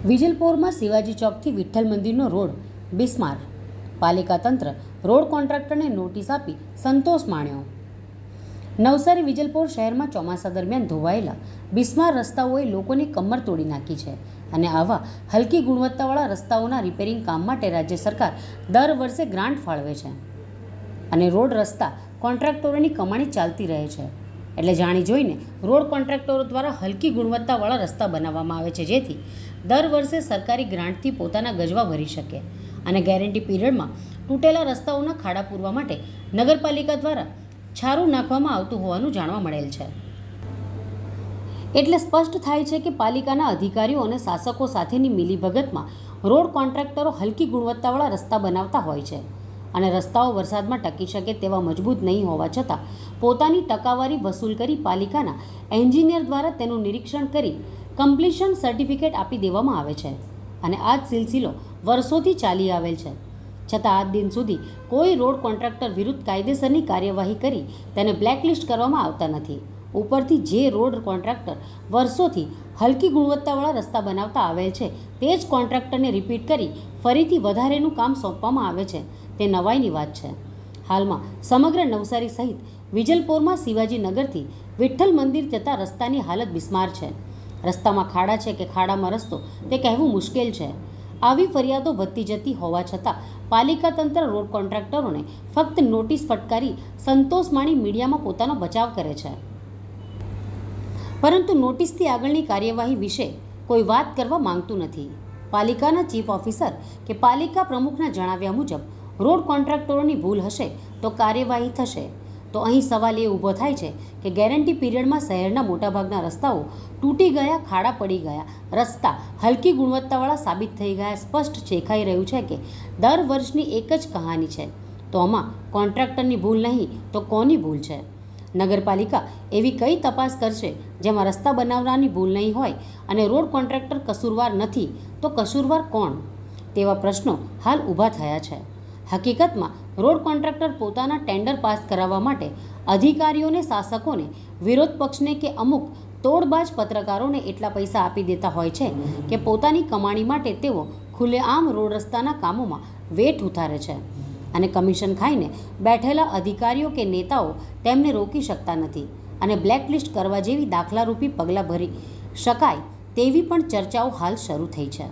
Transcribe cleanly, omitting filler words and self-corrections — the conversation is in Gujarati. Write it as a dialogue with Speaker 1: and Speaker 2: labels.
Speaker 1: વિજલપોરમાં શિવાજી ચોકથી વિઠ્ઠલ મંદિરનો રોડ બિસ્માર. પાલિકા તંત્ર રોડ કોન્ટ્રાક્ટરને નોટિસ આપી સંતોષ માણ્યો. નવસારી વિજલપોર શહેરમાં ચોમાસા દરમિયાન ધોવાયેલા બિસ્માર રસ્તાઓએ લોકોની કમર તોડી નાખી છે અને આવા હલકી ગુણવત્તાવાળા રસ્તાઓના રિપેરિંગ કામ માટે રાજ્ય સરકાર દર વર્ષે ગ્રાન્ટ ફાળવે છે અને રોડ રસ્તા કોન્ટ્રાક્ટરોની કમાણી ચાલતી રહે છે. એટલે જાણી જોઈને રોડ કોન્ટ્રાક્ટરો દ્વારા હલકી ગુણવત્તાવાળા રસ્તા બનાવવામાં આવે છે, જેથી દર વર્ષે સરકારી ગ્રાન્ટથી પોતાના ગજવા ભરી શકે અને ગેરંટી પીરિયડમાં તૂટેલા રસ્તાઓના ખાડા પૂરવા માટે નગરપાલિકા દ્વારા છારું નાખવામાં આવતું હોવાનું જાણવા મળેલ છે. એટલે સ્પષ્ટ થાય છે કે પાલિકાના અધિકારીઓ અને શાસકો સાથેની મિલીભગતમાં રોડ કોન્ટ્રાક્ટરો હલકી ગુણવત્તાવાળા રસ્તા બનાવતા હોય છે અને રસ્તાઓ વરસાદમાં ટકી શકે તેવા મજબૂત નહીં હોવા છતાં પોતાની ટકાવારી વસૂલ કરી પાલિકાના એન્જિનિયર દ્વારા તેનું નિરીક્ષણ કરી કમ્પ્લીશન સર્ટિફિકેટ આપી દેવામાં આવે છે અને આ જ સિલસિલો વર્ષોથી ચાલી આવેલ છે. છતાં આજ દિન સુધી કોઈ રોડ કોન્ટ્રાક્ટર વિરુદ્ધ કાયદેસરની કાર્યવાહી કરી તેને બ્લેકલિસ્ટ કરવામાં આવતા નથી. ઉપરથી જે રોડ કોન્ટ્રાક્ટર વર્ષોથી હલકી ગુણવત્તાવાળા રસ્તા બનાવતા આવેલ છે તે જ કોન્ટ્રાક્ટરને રિપીટ કરી ફરીથી વધારેનું કામ સોંપવામાં આવે છે તે નવાઈની વાત છે. હાલમાં સમગ્ર નવસારી સહિત વિજલપોરમાં શિવાજીનગરથી વિઠ્ઠલ મંદિર જતા રસ્તાની હાલત બિસ્માર છે. રસ્તામાં ખાડા છે કે ખાડામાં રસ્તો તે કહેવું મુશ્કેલ છે. આવી ફરિયાદો વધતી જતી હોવા છતાં પાલિકા તંત્ર રોડ કોન્ટ્રાક્ટરોને ફક્ત નોટિસ ફટકારી સંતોષ માણી મીડિયામાં પોતાનો બચાવ કરે છે, પરંતુ નોટિસથી આગળની કાર્યવાહી વિશે કોઈ વાત કરવા માંગતું નથી. પાલિકાના ચીફ ઓફિસર કે પાલિકા પ્રમુખના જણાવ્યા મુજબ રોડ કોન્ટ્રાક્ટરોની ભૂલ હશે તો કાર્યવાહી થશે. તો અહીં સવાલ એ ઊભો થાય છે કે ગેરંટી પીરિયડમાં શહેરના મોટાભાગના રસ્તાઓ તૂટી ગયા, ખાડા પડી ગયા, રસ્તા હલકી ગુણવત્તાવાળા સાબિત થઈ ગયા. સ્પષ્ટ દેખાઈ રહ્યું છે કે દર વર્ષની એક જ કહાની છે. તો આમાં કોન્ટ્રાક્ટરની ભૂલ નહીં તો કોની ભૂલ છે? નગરપાલિકા એવી કઈ તપાસ કરશે જેમાં રસ્તા બનાવનારની ભૂલ નહીં હોય અને રોડ કોન્ટ્રાક્ટર કસૂરવાર નથી તો કસૂરવાર કોણ? તેવા પ્રશ્નો હાલ ઊભા થયા છે. હકીકતમાં રોડ કોન્ટ્રાક્ટર પોતાના ટેન્ડર પાસ કરાવવા માટે અધિકારીઓને, શાસકોને, વિરોધ પક્ષને કે અમુક તોડબાજ પત્રકારોને એટલા પૈસા આપી દેતા હોય છે કે પોતાની કમાણી માટે તેઓ ખુલ્લેઆમ રોડ રસ્તાના કામોમાં વેઠ ઉતારે છે અને કમિશન ખાઈને બેઠેલા અધિકારીઓ કે નેતાઓ તેમને રોકી શકતા નથી અને બ્લેકલિસ્ટ કરવા જેવી દાખલારૂપી પગલાં ભરી શકાય તેવી પણ ચર્ચાઓ હાલ શરૂ થઈ છે.